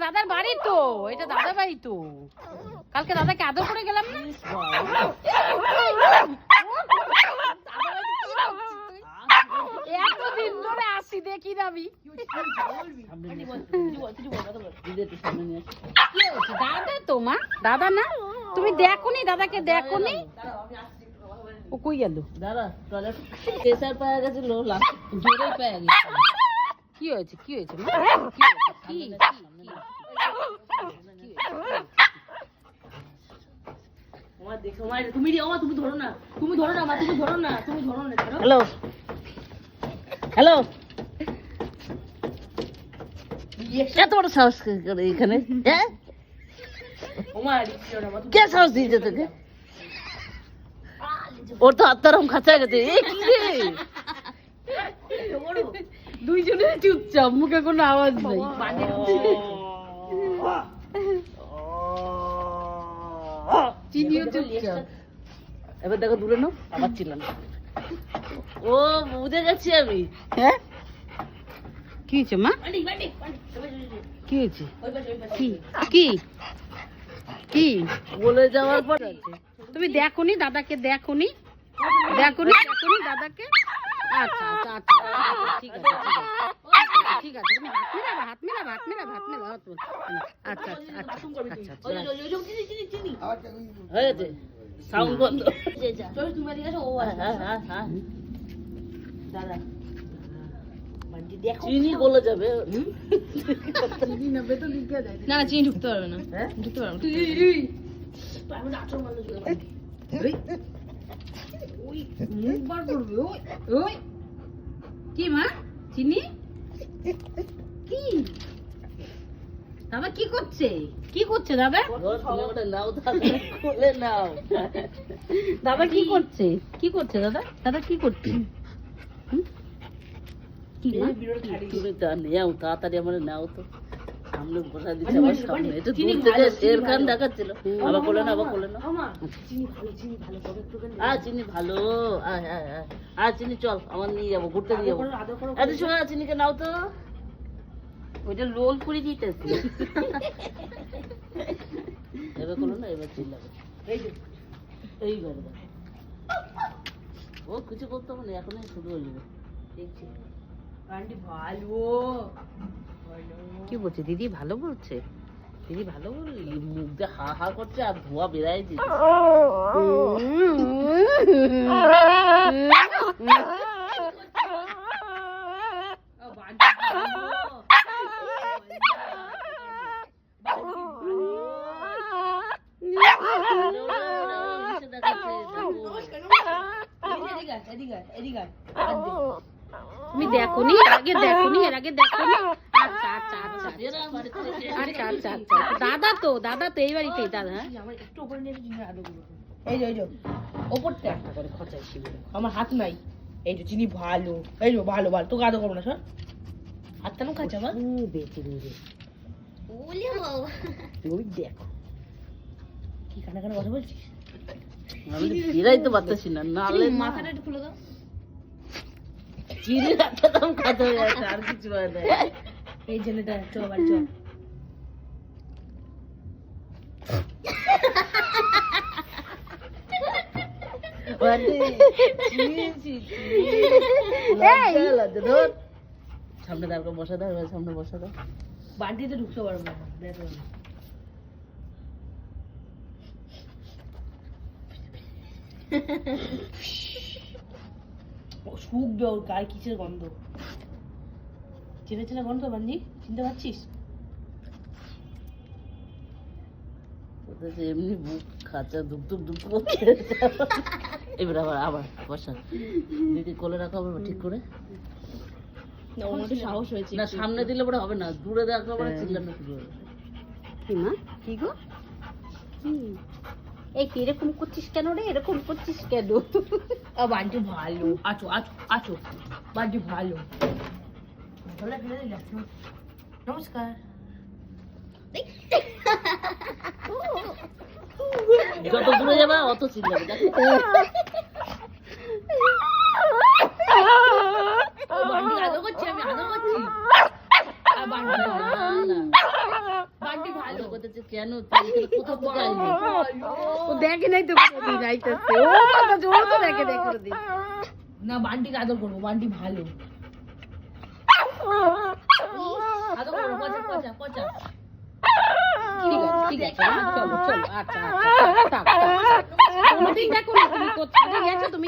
দাদার বাড়ি তো, এটা দাদার বাড়ি তো। কালকে দাদাকে আদর করে গেলাম না। এতদিন ধরে আসি দেখি যাবি। দাদা তো মা, দাদা না? তুমি দেখোনি দাদাকে, দেখোনি? ও কই গেল? দাদা টয়লেট প্রেসার পাওয়া গেছিল, জোরেই পাওয়া গেছে। কি হয়েছে, কি হয়েছে মা? কি হয়েছে? কি তুমি ধরো না, তুমি ধরো না মা, তুমি ধরো না, তুমি ধরো না। হ্যালো হ্যালো, এত বড় সাহস করে এখানে? হ্যাঁ, কে সাহস দিয়েছে তোকে? ওর তো আত্মারম খাঁচা গেছে। দুইজনে চুপচাপ, মুখে কোনো আওয়াজ নাই। চিনিও চুপচাপ। এবার দেখো দূরে নাও, আবার চিল্লান। ও বুঝে গেছি আমি। হ্যাঁ, কি হয়েছে মা? কি হয়েছে? কি কি কি বলে যাওয়ার পর তুমি দেখোনি দাদাকে? দেখোনি দেখোনি দেখোনি দাদাকে? আচ্ছা আচ্ছা আচ্ছা, ঠিক আছে ঠিক আছে, তুমি হাত মেলাবা, হাত মেলাবা, হাত মেলাবা, হাত মেলাবা, হাত মেলাবা। আচ্ছা আচ্ছা আচ্ছা আচ্ছা, হয়েছে, সাউন্ড বন্ধ। দাদা চিনি বলে যাবে। না চিনি ঢুকতে পারবে না, ঢুকতে পারবে না। কি মা? চিনি কি? দাদা কি করছে? কি করছে দাদা? নাও খুলে নাও। দাদা কি করছে? কি করছে দাদা? দাদা কি করছে? কি মা? তুমি তা নেও তাড়াতাড়ি, আমার নাও তো। সামনে বসা দিচ্ছে আমার সামনে, এটা দূর থেকে শের খান দেখাচ্ছিল। আবার বলে না, আবার বলে না। চিনি ভালো, চিনি চল, আমার নিয়ে যাবো, ঘুরতে নিয়ে যাবো। এত সময় চিনিকে নাও তো। ওইটা রোল করে দিতেছি। এবার করো না, এবার চিল্লাবে। এইবার ও কিছু করতে হবে না, এখনই শুরু হয়ে যাবে। দেখছি ভালো কি বলছে দিদি? ভালো বলছে দিদি, ভালো বললি? মুখ দিয়ে হা হা করছে আর ধোয়া বেড়াই দিচ্ছে। তুমি দেখোনি এর আগে? দেখোনি এর আগে? দেখোনি? আচ্ছা আচ্ছা আচ্ছা আচ্ছা আচ্ছা আচ্ছা, দাদা তো, দাদা তো এই বাড়িতেই দাদা। একটু উপরে নিয়ে এই যে ওপরটা একটা করে খচাইছি, আমার হাত নাই। এই যে চিনি ভালো, এই যে ভালো ভালো, তোকে আদর করবো না স্যার, হাতটা নো খাচ্ছে আমার। বেঁচে নিবে ওই দেখো কি কানে কানে কথা বলছিস? আমি ফিরাই তো পারতেছি না, নালে মাথাটা একটু খুলে দাও। চিনি একটা দাম খাতে হয়ে যাচ্ছে, আর কিছু হয় না। এই ছেলেটা চল বাড়ি চল। সামনে দাঁড় করে বসা দাও, সামনে বসা দাও। বাড়িতে ঢুকতে পারবো না, সুখ দে, ওর গায়ে কিসের গন্ধ, চেনে চেনে গন্ধ। বান্জি চিনতে পারছিস? এমনি বুক খাঁচা ধুক ধুক ধুক করছে। এবার আবার আবার বসা, দিদি কোলে রাখা হবে ঠিক করে। সাহস হয়েছে না, সামনে দিলে পরে হবে না, দূরে রাখলে পরে চিল্লানো শুরু হবে। কি মা? কি গো? এই কি এরকম করছিস কেন রে? এরকম করছিস কেন? বান্টি ভালো, আছো আছো আছো, বান্টি ভালো। নমস্কার। যত দূরে যাবা অত চিল্লাবে। বান্টি আদর করছি, আমি আদর করছি। বান্টি বান্টি ভালো। ওরা বলতেছে, কেন তুই এখানে কোথা থেকে আসলি? ও দেখে নাই তো কোনোদিন আইতাছে ও কথা জোর তো দেখে নাই কোনোদিন না বান্টিকে আদর করবো, বান্টি ভালো। আদর করবো, পচা পচা পচা। ঠিক আছে চলো চলো আচ্ছা থাক কোনোদিন দেখো না তুমি ছাদে গেছো তুমি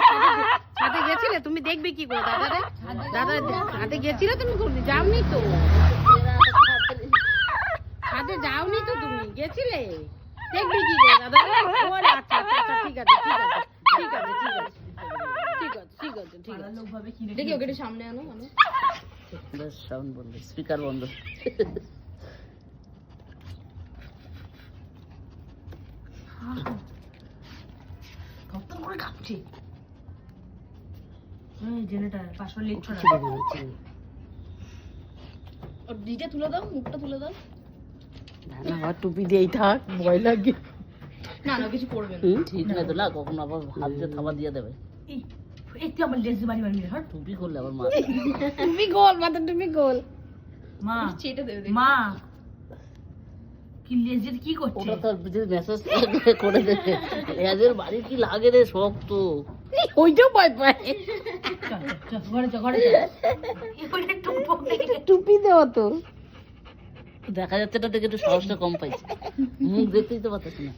ছাদে গেছিলে তুমি দেখবে কি করে দাদা ছাদে গেছিলে তুমি কোনোদিন যাওনি তো ছাদে যাওনি তো তুমি গেছিলে দেখবে কি করে দাদা আচ্ছা ঠিক আছে ভালো ভাবে কিনে দেখি ওকে একটু সামনে আনো ব্যাস, সাউন্ড বন্ধ, স্পিকার বন্ধ। কতক্ষণ করে কাঁপছে। জেনারেটর পাশে লিক ছড়া। ওর ডিটা তুলে দাও, মুখটা তুলে দাও। না আমার টুপি দিয়েই থাক ভয় লাগে না না কিছু করবে না। ঠিক না তো, না কখন আবার হাত দিয়ে থাবা দিয়ে দেবে। এই তুই আমার লেজ বাড়ি বাড়ি হট। টুপি করলে আবার মা তুমি গোল মাথা তুমি গোল মা চেটে দেবে মা কি লেজের কি করছে? ওটা তো যদি মেসেজ করে দেবে, এদের বাড়ি কি লাগে রে শক্ত। ওইটাও ভয় পায় চল চল ঘরে চল ঘরে চল। এবারে টুপি দেওয়া তো দেখা যাচ্ছে এটা থেকে একটু সাহসটা কম পাইছে, মুখ দেখতেই তো পাচ্ছি না।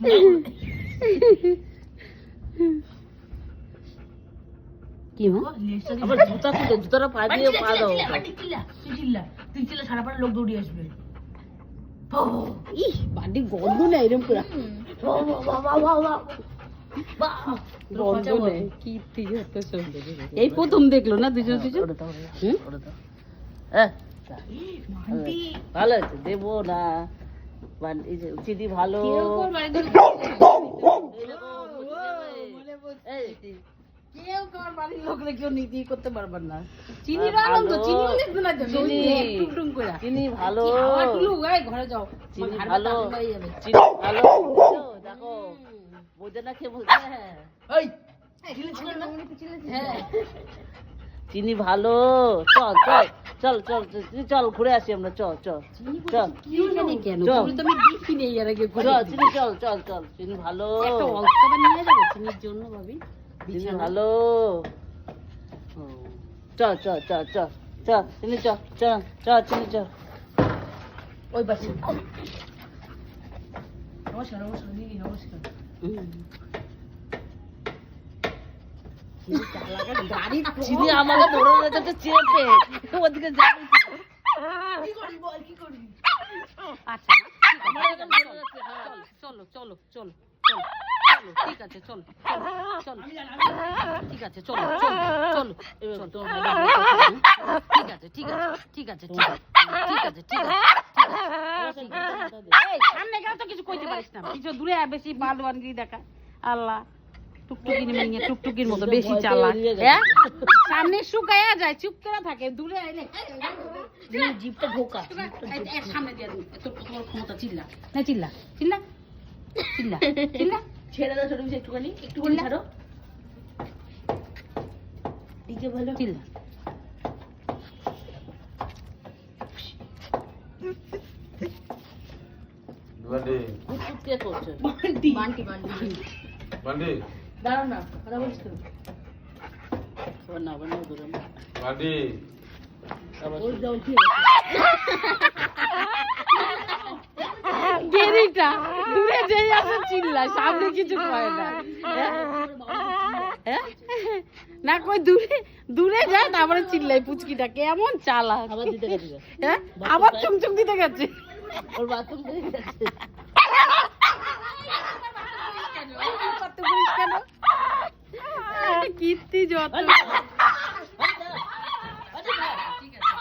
কি মা লেজটা আবার জুতা খুলে, জুতাটা পা দিয়ে পা দাও। তুই চিল্লা সারা পাড়ার লোক দৌড়ে আসবে। ইহ বাড়ি গন্ধ নেই এরকম করে গন্ধ নেই কি এত সুন্দর এই প্রথম দেখলো না দুজন দুজন ওটা দাও, হুম? ওটা দাও। ভালো আছে, দেবো না। এই যে চিনি ভালো। কেউ কার বাড়ির লোক কেউ নীতি করতে পারবার না চিনির আনন্দ চিনি অনেক গুণার জন্য টুকটুম করে চিনি ভালো, ঘরে যাও চিনি আমার ভালো, ঘাড়টা হয়ে যাবে চিনি ভালো। দেখো বোঝে না, খেয়ে বলছে এই হ্যাঁ চিনি ভালো। চল চল চল চল চল ঘুরে আসি আমরা, চল চল চল কি জানি কেন চল। তুমি তো আমি দেখি নেই এর আগে চল চিনি, চল চল চল চিনি ভালো, একটা অল্প করে নিয়ে যাবে চিনির জন্য ভাবি চিনি ভালো। ও, চল চল চল চল চল চিনি, চল চল চল চিনি, চল। ওই পাশে। নমস্কার নমস্কার দিদি নমস্কার। গাড়ি চিনি আমাকে ধরে রেখেছে চেপে, ওদিকে যাবে কি? কি করবি বল কি করবি? আচ্ছা আমার এরকম ধরে রাখছে, হ্যাঁ। চলো চলো চলো চলো চলো ঠিক আছে চলো চলো ঠিক আছে চলো চলো চলো এবার তোমার ঠিক আছে ঠিক আছে ঠিক আছে ঠিক আছে ঠিক আছে ঠিক আছে এই সামনে গেলে তো কিছু কইতে পারিস না কিছু দূরে বেশি বালবানগিরি দেখা আল্লাহ টুকটুকির মেয়ে টুকটুকির মতো বেশি চালাক হ্যাঁ সামনে শুকায়া যায় চুপ করে থাকে দূরে আইলে জিপটা ঢোকা। সামনে দিয়ে তোর ক্ষমতা চিল্লা না চিল্লা চিল্লা চিল্লা চিল্লা ছেড়ে দাও ছোট মিশে একটুখানি একটুখানি ছাড়ো। দিকে ভালো চিল্লা বান্ডি কুকুর কে করছে? বান্টি বান্টি বান্টি বান্ডি দাঁড়াও না কথা বলছি তো। আবার না, আবার না, দূরে না। বান্ডি আবার ওই যাও ঠিক গেরিটা দূরে যেই আসে চিল্লা সামনে কিছু কয় না হ্যাঁ? না কই দূরে দূরে যায় তারপরে চিল্লাই পুচকিটা কেমন চালাক আবার দিতে গেছে, হ্যাঁ আবার চুমচুম দিতে গেছে ওর বাথরুম থেকে গেছে। কেন কীর্তি যত আচ্ছা, আচ্ছা, আচ্ছা, ঠিক আছে।